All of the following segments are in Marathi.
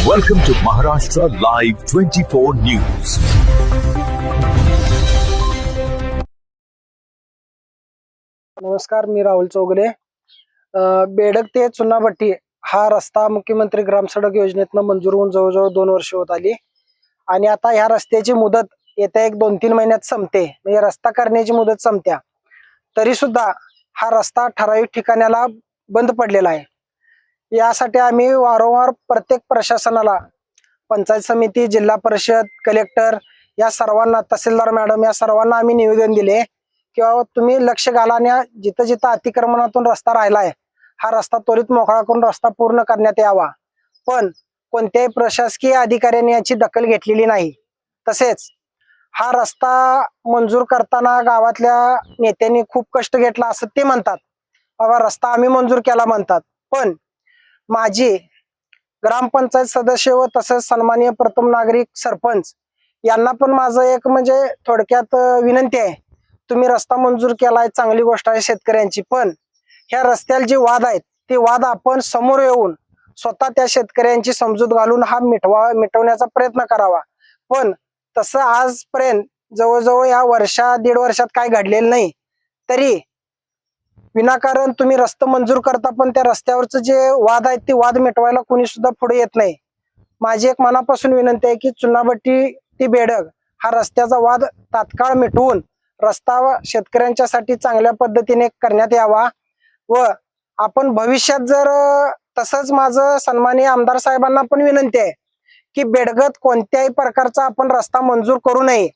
Welcome to Maharashtra Live 24 News. नमस्कार, मी राहुल चौगले. बेडग ते चुनाभट्टी हा रस्ता मुख्यमंत्री ग्राम सडक योजनेतनं मंजूर होऊन जवळजवळ 2 वर्ष होत आली आणि आता ह्या रस्त्याची मुदत येत्या 1-2-3 महिन्यात संपते. म्हणजे रस्ता करण्याची मुदत संपत्या, तरी सुद्धा हा रस्ता ठराविक ठिकाणाला बंद पडलेला आहे. यासाठी आम्ही वारंवार प्रत्येक प्रशासनाला, पंचायत समिती, जिल्हा परिषद, कलेक्टर या सर्वांना, तहसीलदार मॅडम या सर्वांना आम्ही निवेदन दिले किंवा तुम्ही लक्ष घालण्या, जिथं जिथं अतिक्रमणातून रस्ता राहिलाय हा रस्ता त्वरित मोकळा करून रस्ता पूर्ण करण्यात यावा. पण कोणत्याही प्रशासकीय अधिकाऱ्यांनी याची दखल घेतलेली नाही. तसेच हा रस्ता मंजूर करताना गावातल्या नेत्यांनी खूप कष्ट घेतला असं ते म्हणतात. बाबा रस्ता आम्ही मंजूर केला म्हणतात, पण माझी ग्रामपंचायत सदस्य व तसंच सन्माननीय प्रथम नागरिक सरपंच यांना पण माझं एक म्हणजे थोडक्यात विनंती आहे. तुम्ही रस्ता मंजूर केलाय, चांगली गोष्ट आहे शेतकऱ्यांची, पण ह्या रस्त्याला जे वाद आहेत ते वाद आपण समोर येऊन स्वतः त्या शेतकऱ्यांची समजूत घालून हा मिटवण्याचा प्रयत्न करावा. पण तसं आजपर्यंत जवळजवळ या 1.5 वर्षात काय घडलेलं नाही. तरी विनाकारण तुम्ही रस्ता मंजूर करता, पण त्या रस्त्यावरचं जे वाद आहेत ते वाद मिटवायला कोणी सुद्धा पुढे येत नाही. माझी एक मनापासून विनंती आहे की चुनाभट्टी ते बेडग हा रस्त्याचा वाद तात्काळ मिटवून रस्ता शेतकऱ्यांच्यासाठी चांगल्या पद्धतीने करण्यात यावा. व आपण भविष्यात जर तसंच माझं सन्माननीय आमदार साहेबांना पण विनंती आहे की बेडगत कोणत्याही प्रकारचा आपण रस्ता मंजूर करू नये.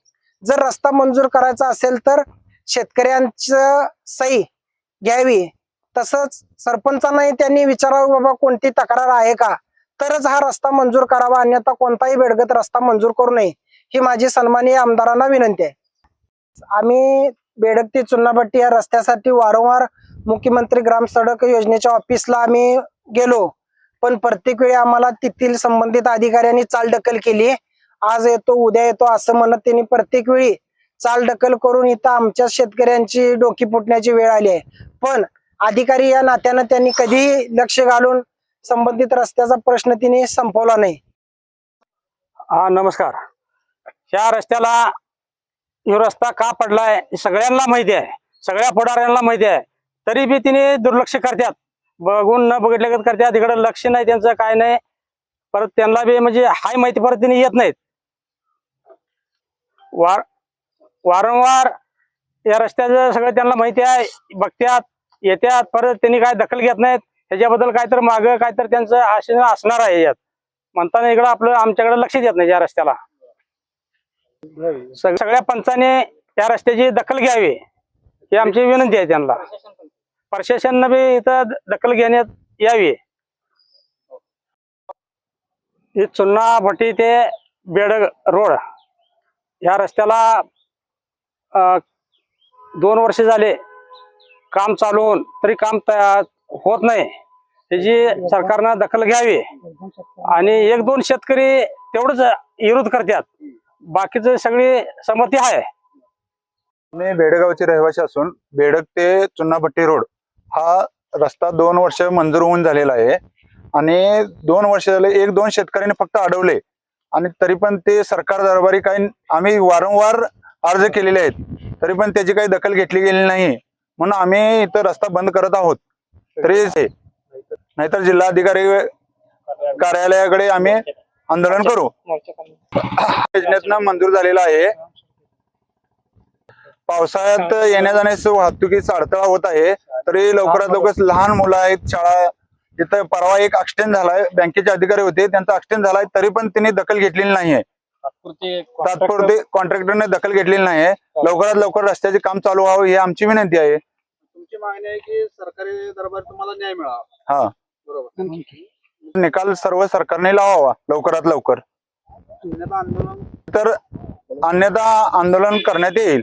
जर रस्ता मंजूर करायचा असेल तर शेतकऱ्यांचं सही घ्यावी, तसंच सरपंचांनाही त्यांनी विचारावं बाबा कोणती तक्रार आहे का, तरच हा रस्ता मंजूर करावा, अन्यथा कोणताही बेडगत रस्ता मंजूर करू नये ही माझी सन्माननीय आमदारांना विनंती आहे. आम्ही बेडग ते चुनाभट्टी या रस्त्यासाठी वारंवार मुख्यमंत्री ग्राम सडक योजनेच्या ऑफिसला आम्ही गेलो, पण प्रत्येक वेळी आम्हाला तेथील संबंधित अधिकाऱ्यांनी चालढकल केली. आज येतो उद्या येतो असं म्हणत त्यांनी प्रत्येक वेळी चालढकल करून इथं आमच्या शेतकऱ्यांची डोकी फुटण्याची वेळ आली आहे. पण अधिकारी या नात्यानं त्यांनी कधी लक्ष घालून संबंधित रस्त्याचा प्रश्न तिने संपवला नाही. हा नमस्कार. ह्या रस्त्याला ह्यो रस्ता का पडलाय सगळ्यांना माहिती आहे, सगळ्या पुढाऱ्यांना माहिती आहे, तरी बी तिने दुर्लक्ष करतात, बघून न बघितलं करतात, तिकडे लक्ष नाही त्यांचं, काय नाही. परत त्यांना बी म्हणजे हाय माहिती परत तिने येत नाहीत. वारंवार या रस्त्याचं सगळं त्यांना माहिती आहे, बघतात, येतात, परत त्यांनी काय दखल घेत नाहीत. ह्याच्याबद्दल काय तर मागं काय तर त्यांचं आशय असणार आहे यात म्हणताना इकडं आपलं आमच्याकडे लक्ष देत नाही या रस्त्याला. सगळ्या पंचाने या रस्त्याची दखल घ्यावी ही आमची विनंती आहे त्यांना. प्रशासनानं बी इथं दखल घेण्यात यावी. ही चुनाभट्टी ते बेडग रोड ह्या रस्त्याला 2 वर्ष झाले काम चालू होऊन तरी काम होत नाही. त्याची सरकारनं दखल घ्यावी आणि 1-2 शेतकरी तेवढंच विरोध करतात, बाकीचं सगळी संमती आहे. मी बेडगावचे रहिवासी असून बेडग ते चुनाभट्टी रोड हा रस्ता 2 वर्ष मंजूर होऊन झालेला आहे आणि 2 वर्ष झाले 1-2 शेतकऱ्यांनी फक्त अडवले आणि तरी पण ते सरकार दरबारी काही आम्ही वारंवार अर्ज केलेले आहेत, तरी पण त्याची काही दखल घेतली गेली नाही. म्हणून आम्ही इथं रस्ता बंद करत आहोत. तरी नाहीतर जिल्हाधिकारी कार्यालयाकडे आम्ही आंदोलन करू. योजनेतनं मंजूर झालेला आहे. पावसाळ्यात येण्या जाण्यास वाहतुकीचा अडथळा होत आहे, तरी लवकरात लवकर लहान मुलं आहेत, शाळा, तिथं परवा एक ऍक्सिडेंट झालाय, बँकेचे अधिकारी होते, त्यांचा ऍक्सिडेंट झालाय, तरी पण त्यांनी दखल घेतलेली नाहीये. तात्पुरते कॉन्ट्रॅक्टरने दखल घेतलेली नाहीये. लवकरात लवकर रस्त्याचे काम चालू व्हावं ही आमची विनंती आहे. तुमची मागणी आहे की सरकारी दरबार तुम्हाला न्याय मिळावा. हा, बरोबर. निकाल सर्व सरकारने लावावा लवकरात लवकर, अन्यथा आंदोलन तर अन्यथा आंदोलन करण्यात येईल.